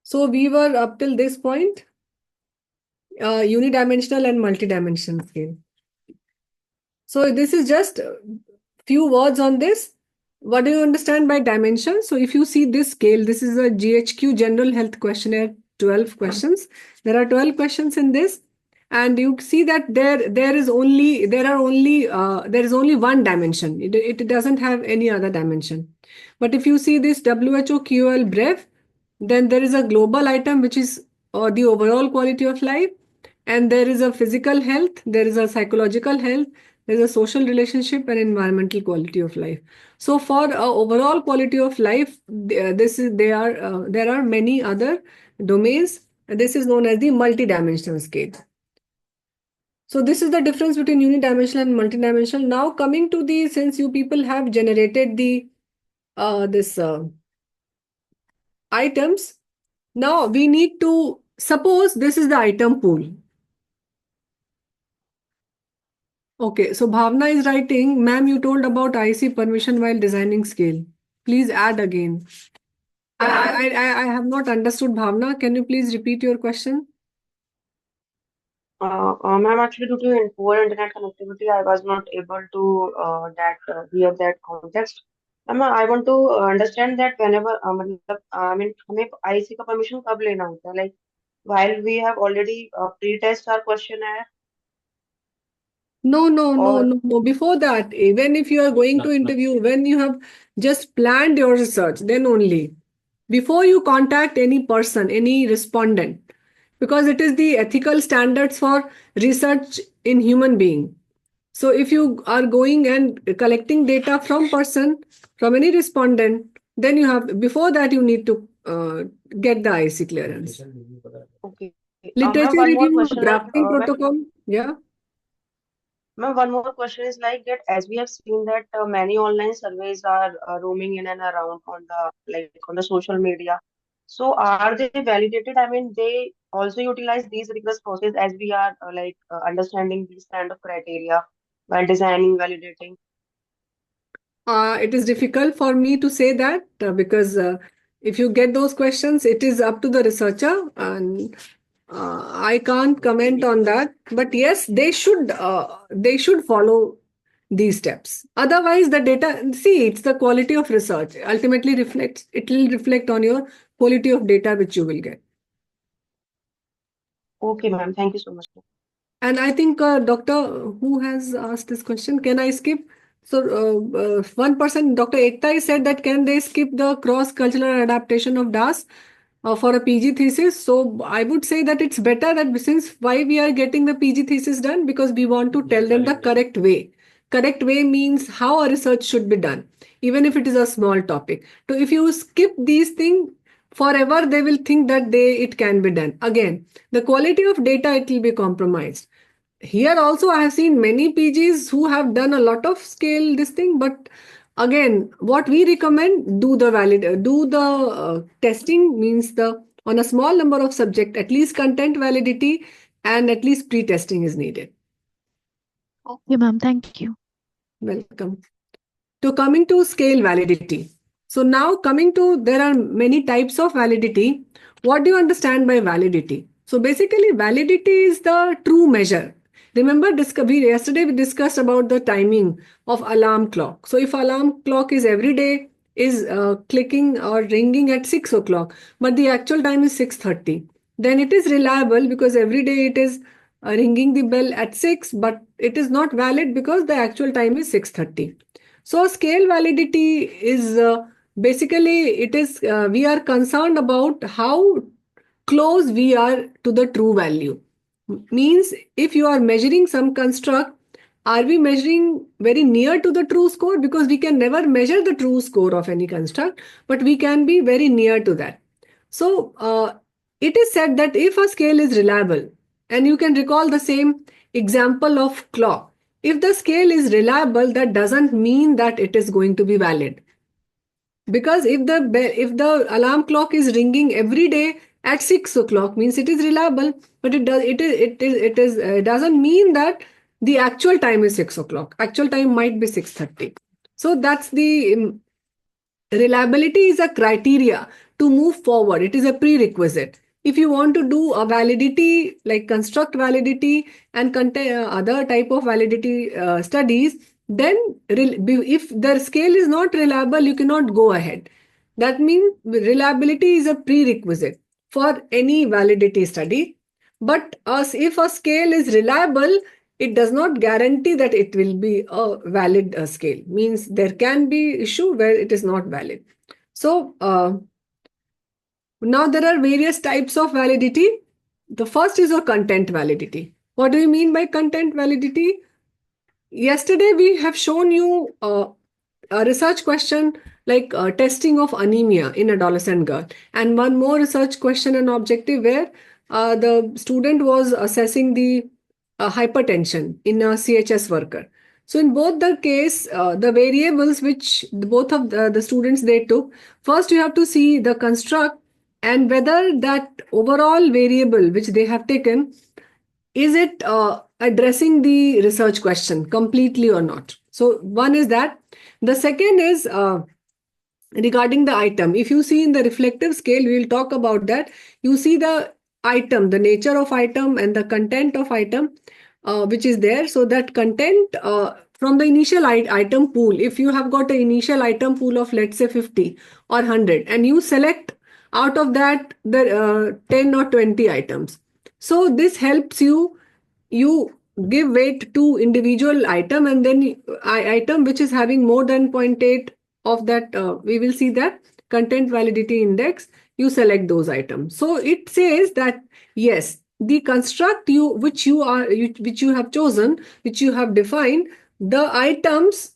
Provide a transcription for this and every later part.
So we were up till this point, unidimensional and multidimensional scale. So this is just a few words on this. What do you understand by dimension? So if you see this scale, this is a GHQ General Health Questionnaire, 12 questions. There are 12 questions in this. And you see that there is only one dimension. It doesn't have any other dimension. But if you see this WHO QOL Brev, then there is a global item which is the overall quality of life, and there is a physical health, there is a psychological health, there is a social relationship and environmental quality of life. So for overall quality of life, there are many other domains. This is known as the multidimensional scale. So this is the difference between unidimensional and multidimensional. Now coming to the, since you people have generated the this items, now we need to suppose this is the item pool. Okay, so Bhavna is writing, ma'am, you told about IC permission while designing scale. Please add again. I have not understood, Bhavna. Can you please repeat your question? Ma'am, actually, due to poor internet connectivity, I was not able to hear that context. Ma'am, I want to understand that whenever मतलब I mean हमें IC का permission कब लेना होता है? Like while we have already pre-test our questionnaire or No. Before that, even if you are going to interview, when you have just planned your research, then only. Before you contact any person, any respondent, because it is the ethical standards for research in human being. So if you are going and collecting data from person, from any respondent, then you have, before that you need to get the IC clearance. okay. Ma'am, Literature one more review, question drafting protocol. Yeah. ma'am, one more question is like that as we have seen that many online surveys are roaming in and around on the on the social media. So are they validated? I mean, they also utilize these rigorous process as we are understanding these kind of criteria while designing, validating. It is difficult for me to say that because if you get those questions, it is up to the researcher, and I can't comment on that. But yes, they should follow these steps. Otherwise, the data, see, it's the quality of research. Ultimately, it will reflect on your quality of data which you will get. Okay, ma'am. Thank you so much. And I think doctor who has asked this question, can I skip? So one person, Dr. Ekta, said that can they skip the cross-cultural adaptation of DAS for a PG thesis? So I would say that it's better that, since why we are getting the PG thesis done, because we want to tell them the correct way. Correct way means how a research should be done, even if it is a small topic. So if you skip these things, forever they will think that it can be done. Again, the quality of data, it will be compromised. Here also I have seen many PGs who have done a lot of scale this thing, but again, what we recommend, do the testing, means the on a small number of subject, at least content validity and at least pre-testing is needed. Okay, ma'am. Thank you. Welcome. To coming to scale validity. So now coming to, there are many types of validity. What do you understand by validity? So basically validity is the true measure. Remember, yesterday we discussed about the timing of alarm clock. So if alarm clock is every day is clicking or ringing at 6 o'clock, but the actual time is 6:30, then it is reliable because every day it is ringing the bell at 6, but it is not valid because the actual time is 6:30. So scale validity is basically, it is we are concerned about how close we are to the true value. Means if you are measuring some construct, are we measuring very near to the true score? Because we can never measure the true score of any construct, but we can be very near to that. So it is said that if a scale is reliable, and you can recall the same example of clock, if the scale is reliable, that doesn't mean that it is going to be valid. Because if the alarm clock is ringing every day at 6 o'clock, means it is reliable, but it doesn't mean that the actual time is 6 o'clock. Actual time might be 6:30. So that's the reliability is a criteria to move forward. It is a prerequisite. If you want to do a validity, like construct validity and other type of validity studies, then if the scale is not reliable, you cannot go ahead. That means reliability is a prerequisite for any validity study. But if a scale is reliable, it does not guarantee that it will be a valid scale. Means there can be issue where it is not valid. So now there are various types of validity. The first is a content validity. What do you mean by content validity? Yesterday we have shown you a research question like testing of anemia in adolescent girl, and one more research question and objective where the student was assessing the hypertension in a CHS worker. So in both the case, the variables which both of the students they took, first you have to see the construct and whether that overall variable which they have taken, is it addressing the research question completely or not. So one is that. The second is regarding the item. If you see in the reflective scale, we will talk about that. You see the item, the nature of item and the content of item which is there. So that content from the initial item pool, if you have got an initial item pool of let's say 50 or 100 and you select out of that the 10 or 20 items. So this helps you give weight to individual item, and then item which is having more than 0.8 of that, we will see that content validity index, you select those items. So it says that yes, the construct which you have chosen, which you have defined, the items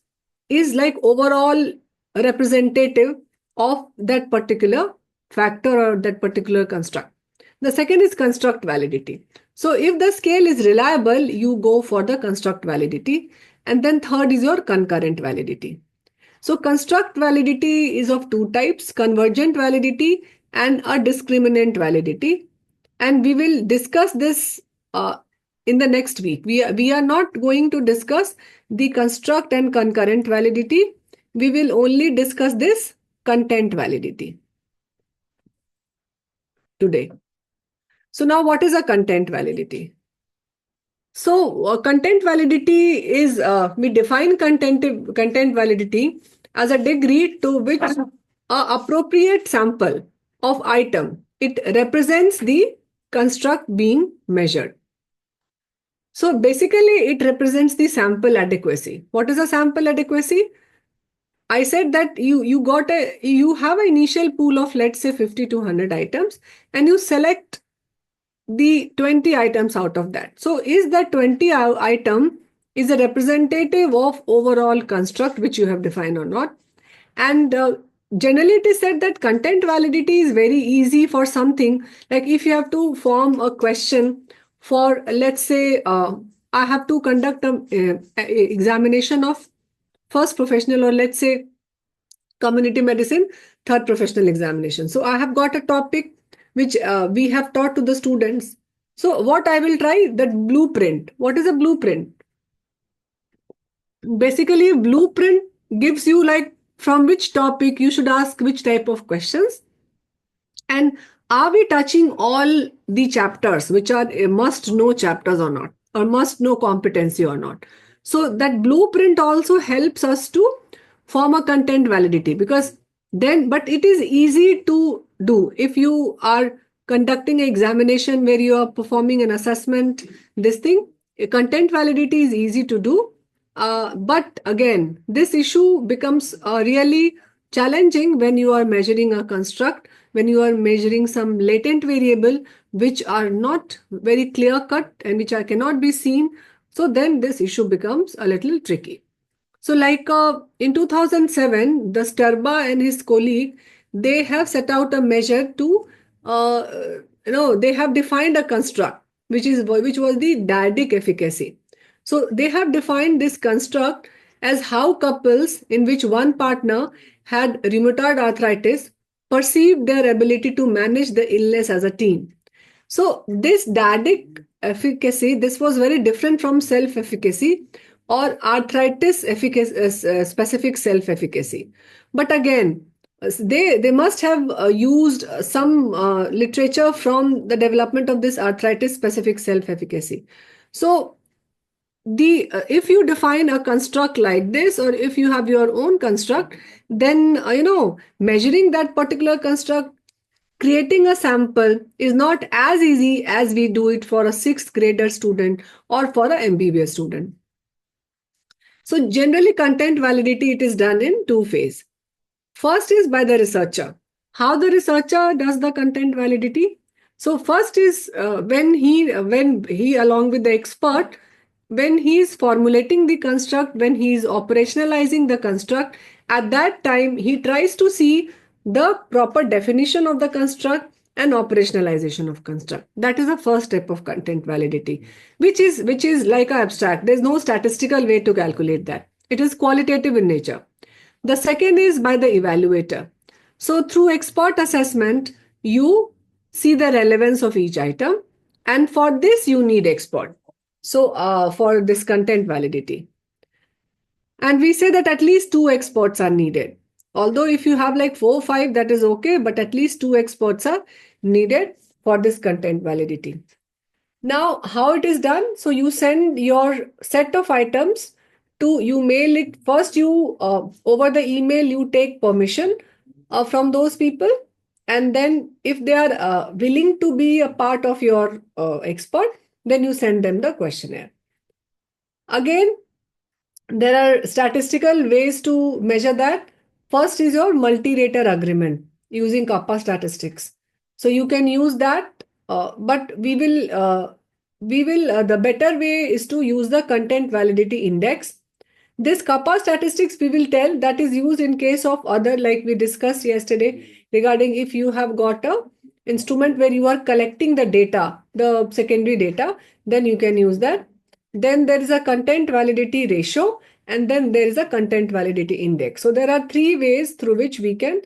is like overall representative of that particular factor or that particular construct. The second is construct validity. So if the scale is reliable, you go for the construct validity. And then third is your concurrent validity. So construct validity is of two types, convergent validity and a discriminant validity. And we will discuss this in the next week. We are not going to discuss the construct and concurrent validity. We will only discuss this content validity today. So now what is a content validity? So content validity is, we define content validity as a degree to which a appropriate sample of item, it represents the construct being measured. So basically it represents the sample adequacy. What is a sample adequacy? I said that you have an initial pool of let's say 50 to 100 items and you select the 20 items out of that. So is that 20 item is a representative of overall construct which you have defined or not? And generally it is said that content validity is very easy for something like if you have to form a question for let's say I have to conduct a examination of first professional or let's say community medicine third professional examination. So I have got a topic which we have taught to the students. So what I will try, that blueprint. What is a blueprint? Basically, blueprint gives you like from which topic you should ask which type of questions. And are we touching all the chapters which are must know chapters or not, or must know competency or not? So that blueprint also helps us to form a content validity because then, but it is easy to do if you are conducting an examination where you are performing an assessment. This thing, content validity is easy to do. But again, this issue becomes really challenging when you are measuring a construct, when you are measuring some latent variable which are not very clear cut and which cannot be seen. So then this issue becomes a little tricky. So like in 2007, the Sturba and his colleague, they have set out a measure to, they have defined a construct which was the dyadic efficacy. So they have defined this construct as how couples in which one partner had rheumatoid arthritis perceived their ability to manage the illness as a team. So this dyadic efficacy, this was very different from self-efficacy or arthritis efficacy, specific self-efficacy. But again, they must have used some literature from the development of this arthritis specific self-efficacy. So the if you define a construct like this, or if you have your own construct, then measuring that particular construct, creating a sample is not as easy as we do it for a sixth grader student or for a MBBS student. So generally content validity, it is done in two phases. First is by the researcher. How the researcher does the content validity? So first is when he along with the expert, when he is formulating the construct, when he is operationalizing the construct, at that time he tries to see the proper definition of the construct and operationalization of construct. That is the first step of content validity, which is like abstract. There's no statistical way to calculate that. It is qualitative in nature. The second is by the evaluator. So through expert assessment, you see the relevance of each item, and for this you need expert. So for this content validity. And we say that at least two experts are needed. Although if you have like 4 or 5, that is okay, but at least two experts are needed for this content validity. Now, how it is done? So you send your set of items you mail it. First, you over the email, you take permission from those people. And then if they are willing to be a part of your expert, then you send them the questionnaire. Again, there are statistical ways to measure that. First is your multi-rater agreement using kappa statistics. So you can use that, but the better way is to use the content validity index. This kappa statistics, we will tell, that is used in case of other, like we discussed yesterday, regarding if you have got a instrument where you are collecting the data, the secondary data, then you can use that. Then there is a content validity ratio, and then there is a content validity index. So there are three ways through which we can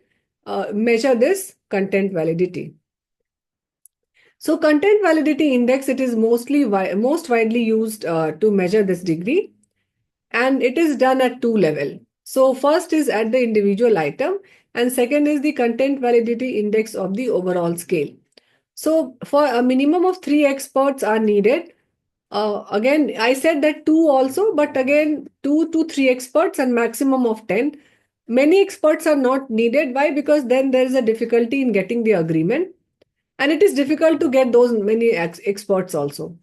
measure this content validity. So content validity index, it is most widely used to measure this degree, and it is done at two levels. So first is at the individual item, and second is the content validity index of the overall scale. So for a minimum of 3 experts are needed. Again, I said that 2 also, but again 2 to 3 experts and maximum of 10. Many experts are not needed. Why? Because then there is a difficulty in getting the agreement, and it is difficult to get those many experts also.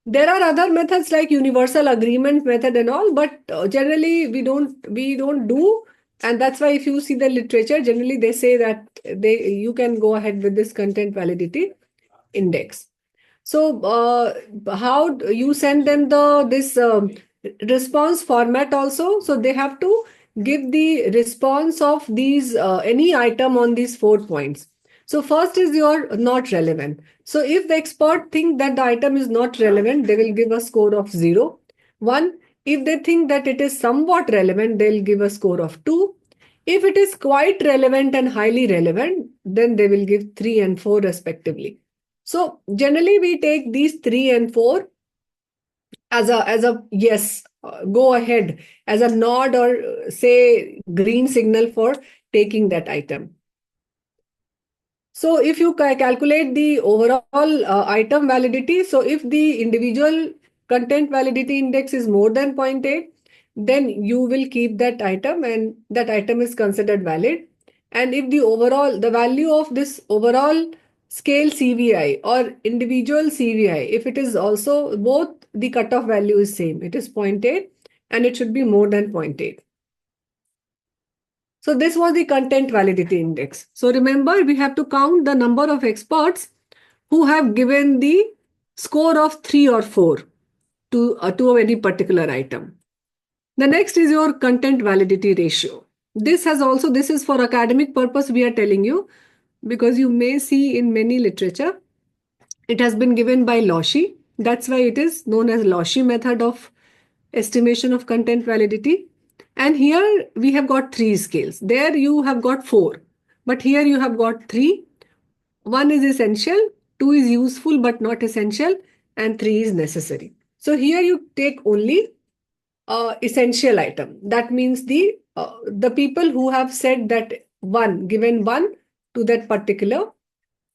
There are other methods like universal agreement method and all, but generally we don't do, and that's why if you see the literature, generally they say that you can go ahead with this content validity index. So how you send them this response format also? So they have to give the response of these any item on these 4 points. So first is your not relevant. So if the expert think that the item is not relevant, they will give a score of 0. 1. If they think that it is somewhat relevant, they'll give a score of 2. If it is quite relevant and highly relevant, then they will give 3 and 4 respectively. So generally we take these 3 and 4 as a yes, go ahead, as a nod or say green signal for taking that item. So if you calculate the overall item validity, so if the individual content validity index is more than 0.8, then you will keep that item and that item is considered valid. And if the value of this overall scale CVI or individual CVI, if it is also both the cutoff value is same, it is 0.8 and it should be more than 0.8. So this was the content validity index. So remember, we have to count the number of experts who have given the score of 3 or 4 to any particular item. The next is your content validity ratio. This is for academic purpose we are telling you, because you may see in many literature, it has been given by Loshi. That's why it is known as Loshi method of estimation of content validity. And here we have got 3 scales. There you have got 4, but here you have got 3. 1 is essential, 2 is useful but not essential, and 3 is necessary. So here you take only essential item. That means the people who have said that given 1 to that particular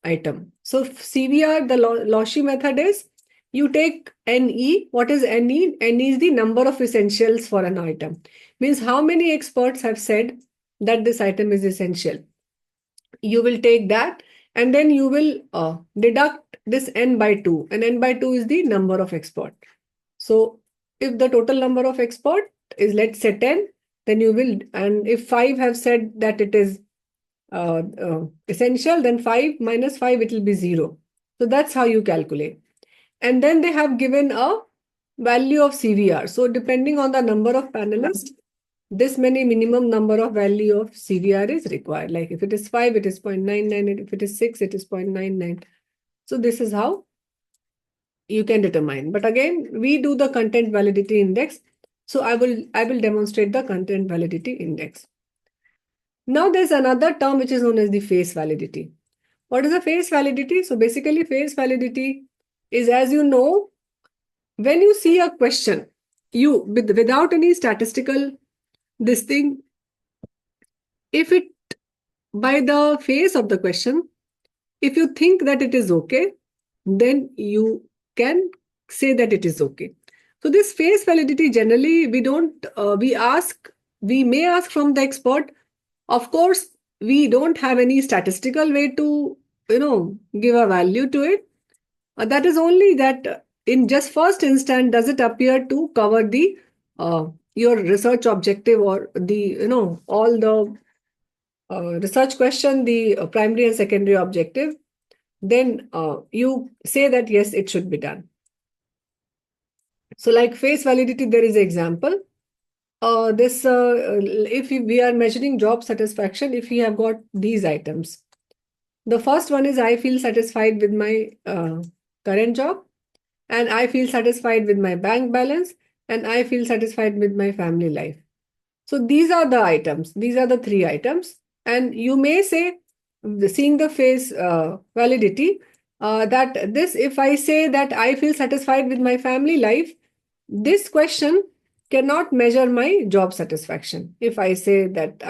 item. So CVR, the Lossy method is you take NE. What is NE? NE is the number of essentials for an item. Means how many experts have said that this item is essential. You will take that and then you will deduct this N by 2. And N by 2 is the number of expert. So if the total number of expert is, let's say, 10, then you will, and if 5 have said that it is essential, then 5 minus 5, it will be 0. So that's how you calculate. And then they have given a value of CVR. So depending on the number of panelists, this many minimum number of value of CVR is required. Like if it is 5, it is 0.99. If it is 6, it is 0.99. So this is how you can determine. But again, we do the content validity index. So I will demonstrate the content validity index. Now there's another term which is known as the face validity. What is the face validity? So basically face validity is, as you know, when you see a question, you without any statistical this thing, if it by the face of the question, if you think that it is okay, then you can say that it is okay. So this face validity generally we don't we may ask from the expert. Of course, we don't have any statistical way to give a value to it. That is only that in just first instant does it appear to cover the your research objective or the all the research question, the primary and secondary objective. Then you say that yes, it should be done. So like face validity, there is an example. If we are measuring job satisfaction, if we have got these items. The first one is I feel satisfied with my current job, and I feel satisfied with my bank balance, and I feel satisfied with my family life. So these are the items. These are the 3 items. And you may say, seeing the face validity, that this, if I say that I feel satisfied with my family life, this question cannot measure my job satisfaction. If I say that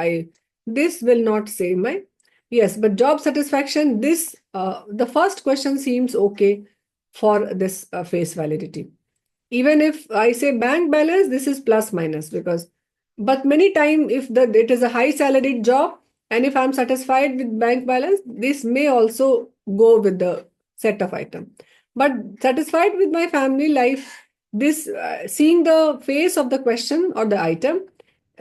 this will not say my, yes, but job satisfaction, this, the first question seems okay for this face validity. Even if I say bank balance, this is plus minus because, but many times if it is a high salaried job and if I'm satisfied with bank balance, this may also go with the set of item. But satisfied with my family life, this seeing the face of the question or the item,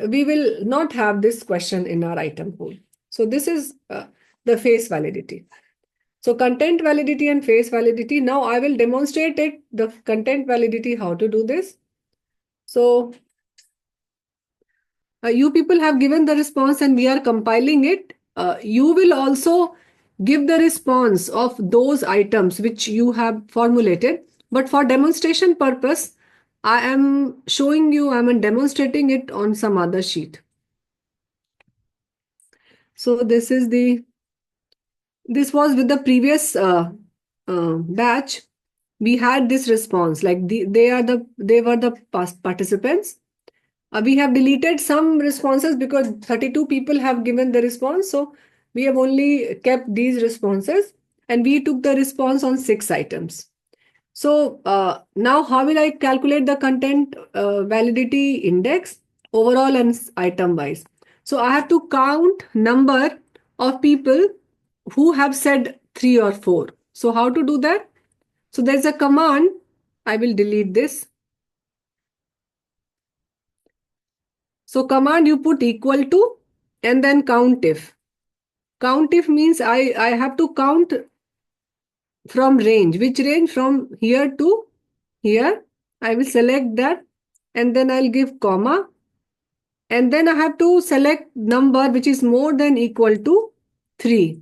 we will not have this question in our item pool. So this is the face validity. So content validity and face validity. Now I will demonstrate it, the content validity, how to do this. So you people have given the response and we are compiling it. You will also give the response of those items which you have formulated. But for demonstration purpose, I am showing you, I am demonstrating it on some other sheet. So this was with the previous batch. We had this response, like they were the past participants. We have deleted some responses because 32 people have given the response. So we have only kept these responses and we took the response on 6 items. So now how will I calculate the content validity index overall and item wise? So I have to count number of people who have said 3 or 4. So how to do that? So there's a command. I will delete this. So command you put equal to and then count if. Count if means I have to count from range. Which range? From here to here. I will select that and then I'll give comma. And then I have to select number which is more than equal to 3.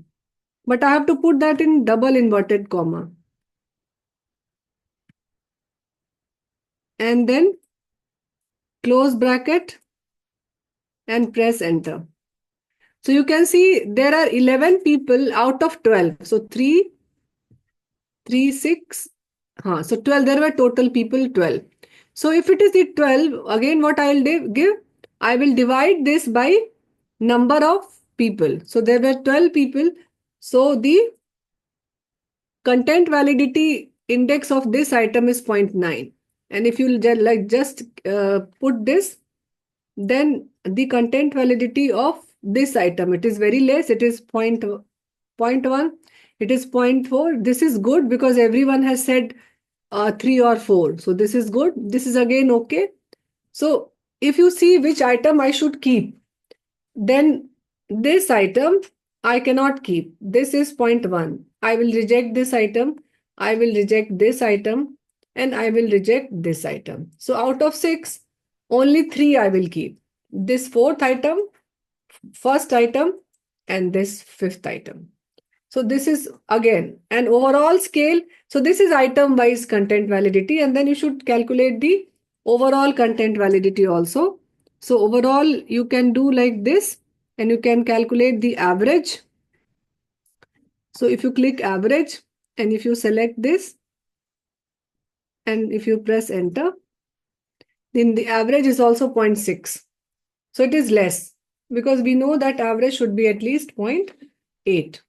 But I have to put that in double inverted comma. And then close bracket and press enter. So you can see there are 11 people out of 12. So 3, 6. So 12, there were total people 12. So if it is the 12, again what I will give? I will divide this by number of people. So there were 12 people. So the content validity index of this item is 0.9. And if you just put this, then the content validity of this item, it is very less. It is 0.1. It is 0.4. This is good because everyone has said 3 or 4. So this is good. This is again okay. So if you see which item I should keep, then this item I cannot keep. This is 0.1. I will reject this item. I will reject this item. And I will reject this item. So out of 6, only 3 I will keep. This 4th item, first item, and this 5th item. So this is again an overall scale. So this is item wise content validity, and then you should calculate the overall content validity also. So overall you can do like this, and you can calculate the average. So if you click average and if you select this and if you press enter, then the average is also 0.6. So it is less because we know that average should be at least 0.8.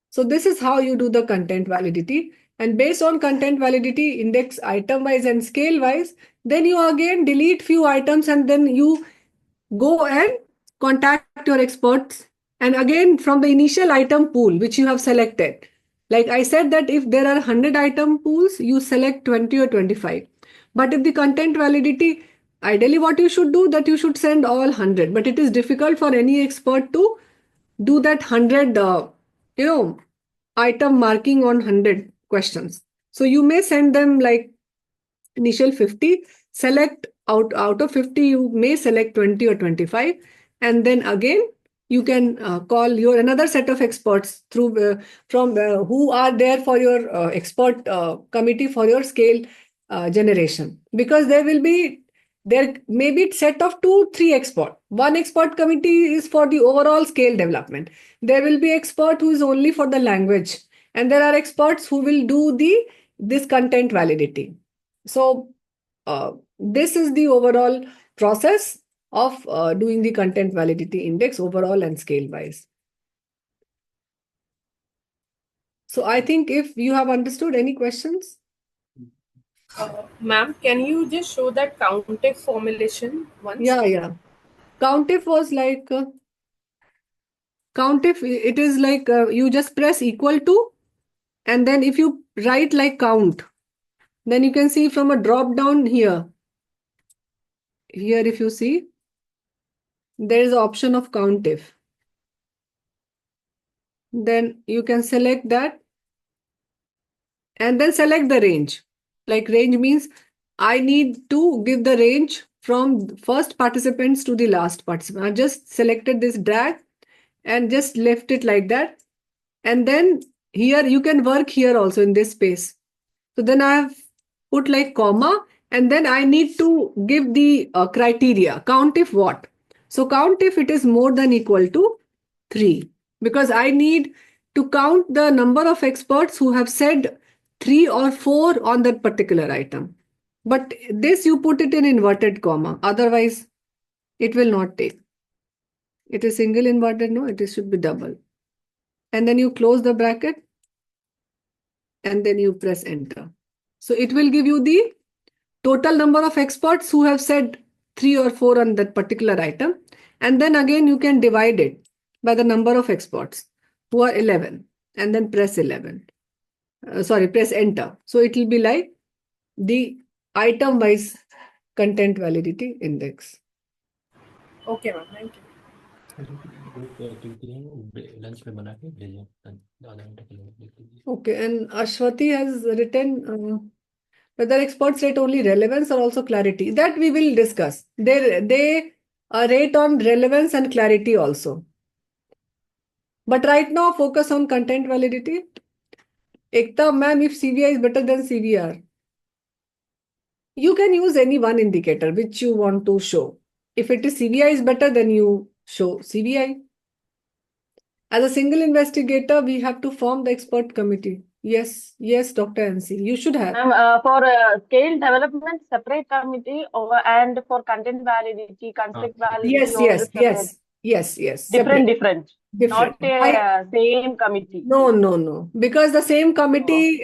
So this is how you do the content validity. And based on content validity index item wise and scale wise, then you again delete few items and then you go and contact your experts. And again from the initial item pool which you have selected. Like I said that if there are 100 item pools, you select 20 or 25. But if the content validity, ideally what you should do that you should send all 100. But it is difficult for any expert to do that 100, item marking on 100 questions. So you may send them like initial 50, select out of 50, you may select 20 or 25. And then again, you can call your another set of experts through from who are there for your expert committee for your scale generation. Because there may be set of 2-3 expert. One expert committee is for the overall scale development. There will be expert who is only for the language, and there are experts who will do this content validity. So this is the overall process of doing the content validity index overall and scale wise. So I think if you have understood, any questions? Ma'am, can you just show that COUNTIF formulation once? Yeah. COUNTIF was like, COUNTIF, it is like you just press equal to, and then if you write like count, then you can see from a drop down here. Here if you see, there is an option of COUNTIF. Then you can select that and then select the range. Like range means I need to give the range from first participants to the last participant. I've just selected this drag and just left it like that. And then here you can work here also in this space. So then I have put like comma, and then I need to give the criteria. Count if what? So count if it is more than equal to 3. Because I need to count the number of experts who have said 3 or 4 on that particular item. But this you put it in inverted comma. Otherwise, it will not take. It is single inverted, no, it should be double. And then you close the bracket and then you press enter. So it will give you the total number of experts who have said 3 or 4 on that particular item. And then again, you can divide it by the number of experts who are 11 and then press 11. Press enter. So it will be like the item wise content validity index. Okay, ma'am. Thank you. Okay, and Ashwati has written whether experts rate only relevance or also clarity. That we will discuss. They rate on relevance and clarity also. But right now, focus on content validity. Ekta, ma'am, if CVI is better than CVR, you can use any one indicator which you want to show. If it is CVI is better, then you show CVI. As a single investigator, we have to form the expert committee. Yes, Dr. NC, you should have. For scale development, separate committee, and for content validity, conflict validity, Yes. Yes, yes, Different, separate, not different. a same committee. No. Because the same Oh, committee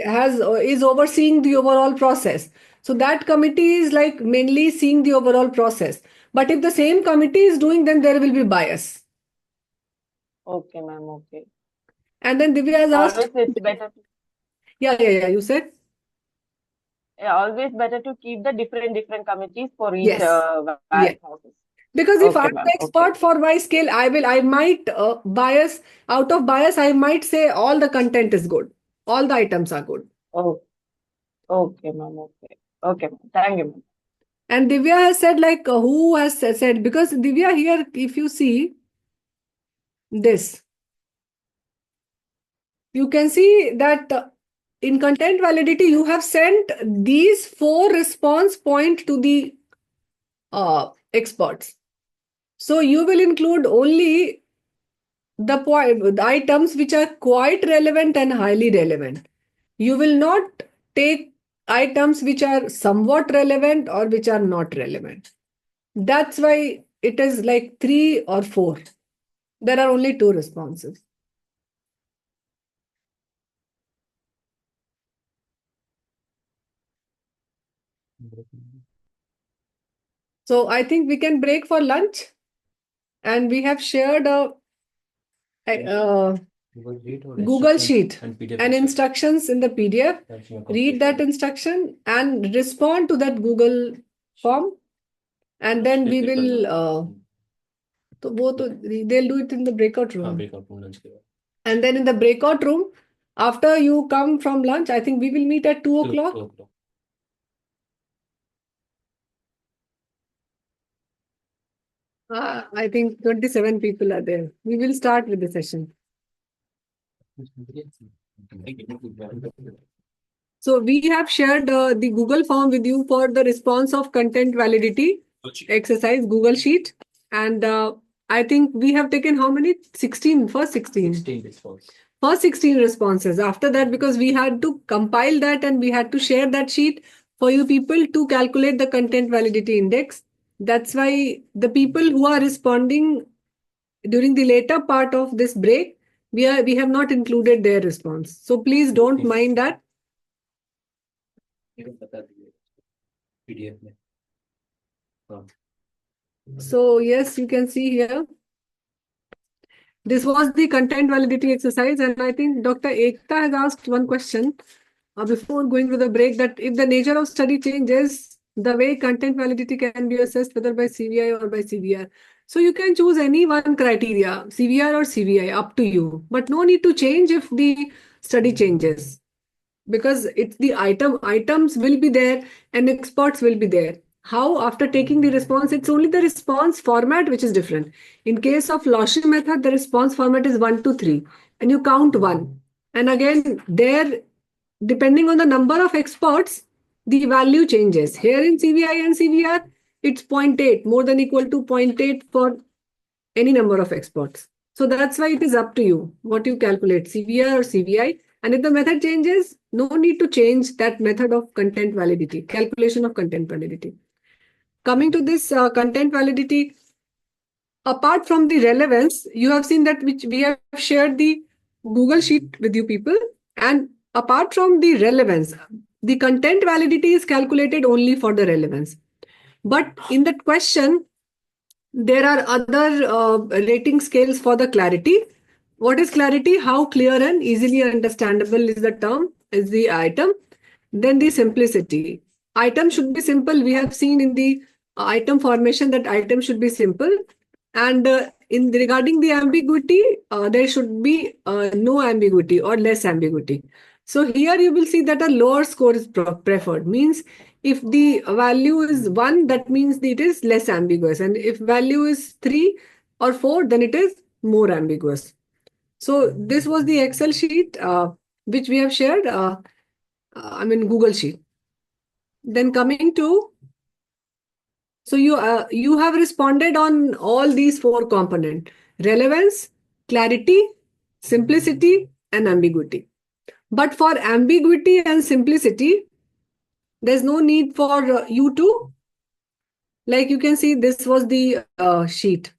is overseeing the overall process. So that committee is like mainly seeing the overall process. But if the same committee is doing, then there will be bias. okay, ma'am. Okay. And then Divya has asked, Always it's better to, yeah, you said? always better to keep the different committees for each Yes, yes. houses. Because if Okay, I'm ma'am. the Okay. expert for my scale, I might bias, out of bias, I might say all the content is good. All the items are good. Oh, okay, ma'am. Okay. Okay, ma'am. Thank you, ma'am. And Divya has said, like, who has said, because Divya here, if you see this, you can see that in content validity, you have sent these 4 response point to the experts. So you will include only the items which are quite relevant and highly relevant. You will not take items which are somewhat relevant or which are not relevant. That's why it is like 3 or 4. There are only 2 responses. So I think we can break for lunch, and we have shared a Google Sheet and instructions in the PDF. Read that instruction and respond to that Google form, and then we will. They'll do it in the breakout room. And then in the breakout room, after you come from lunch, I think we will meet at 2 o'clock. I think 27 people are there. We will start with the session. So we have shared the Google form with you for the response of content validity exercise, Google Sheet. And I think we have taken how many? 16, first 16. 16 responses. First 16 responses. After that, because we had to compile that and we had to share that sheet for you people to calculate the content validity index. That's why the people who are responding during the later part of this break, we have not included their response. So please don't mind that. So yes, you can see here. This was the content validity exercise, and I think Dr. Ekta has asked one question before going to the break, that if the nature of study changes, the way content validity can be assessed whether by CVI or by CVR. So you can choose any one criteria, CVR or CVI, up to you. But no need to change if the study changes, because it's the items will be there and experts will be there. How, after taking the response, it's only the response format which is different. In case of Loshi method, the response format is 1 to 3 and you count 1, and again there, depending on the number of experts, the value changes. Here in CVI and CVR, it's 0.8, more than equal to 0.8 for any number of experts. So that's why it is up to you what you calculate, CVR or CVI. And if the method changes, no need to change that method of content validity, calculation of content validity. Coming to this content validity, apart from the relevance, you have seen that which we have shared the Google Sheet with you people. And apart from the relevance, the content validity is calculated only for the relevance. But in that question, there are other rating scales for the clarity. What is clarity? How clear and easily understandable is the term, is the item. Then the simplicity. Item should be simple. We have seen in the item formation that item should be simple. And in regarding the ambiguity, there should be no ambiguity or less ambiguity. So here you will see that a lower score is preferred. Means if the value is 1, that means it is less ambiguous. And if value is 3 or 4, then it is more ambiguous. So this was the Excel sheet which we have shared, Google Sheet. Then coming to, so you have responded on all these 4 components: relevance, clarity, simplicity, and ambiguity. But for ambiguity and simplicity, there's no need for you to, like you can see, this was the sheet.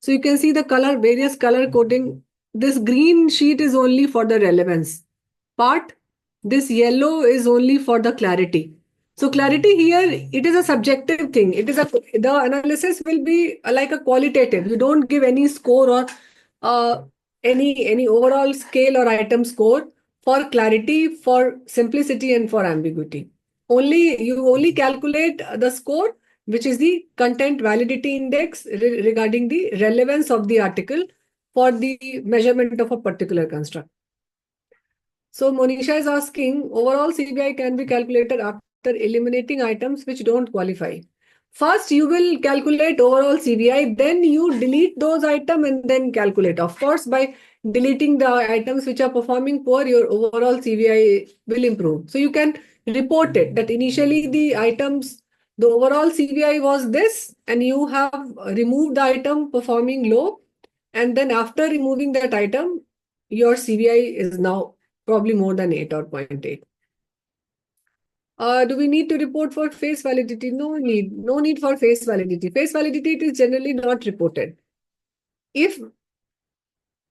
So you can see the color, various color coding. This green sheet is only for the relevance part. This yellow is only for the clarity. So clarity here, it is a subjective thing. The analysis will be like a qualitative. You don't give any score or any overall scale or item score for clarity, for simplicity, and for ambiguity. You only calculate the score, which is the content validity index regarding the relevance of the article for the measurement of a particular construct. So Monisha is asking, overall CBI can be calculated after eliminating items which don't qualify. First, you will calculate overall CBI, then you delete those items and then calculate. Of course, by deleting the items which are performing poor, your overall CBI will improve. So you can report it that initially the overall CBI was this, and you have removed the item performing low. And then after removing that item, your CBI is now probably more than 8 or 0.8. Do we need to report for face validity? No need for face validity. Face validity, it is generally not reported. If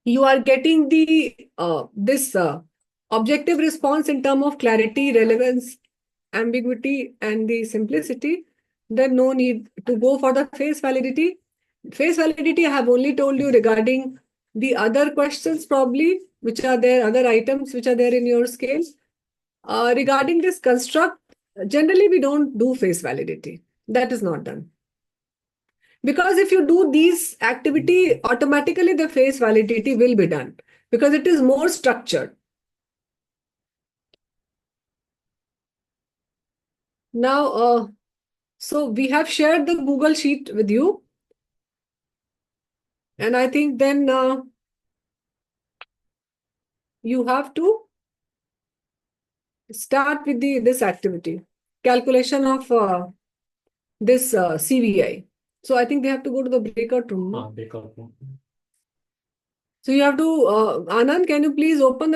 you are getting this objective response in terms of clarity, relevance, ambiguity, and the simplicity, then no need to go for the face validity. Face validity, I have only told you regarding the other questions probably, which are there, other items which are there in your scale. Regarding this construct, generally we don't do face validity. That is not done. Because if you do these activity, automatically the face validity will be done because it is more structured. Now, so we have shared the Google Sheet with you. And I think then you have to start with this activity, calculation of this CVI. So I think they have to go to the breakout room. No? breakout room. So you have to, Anand, can you please open the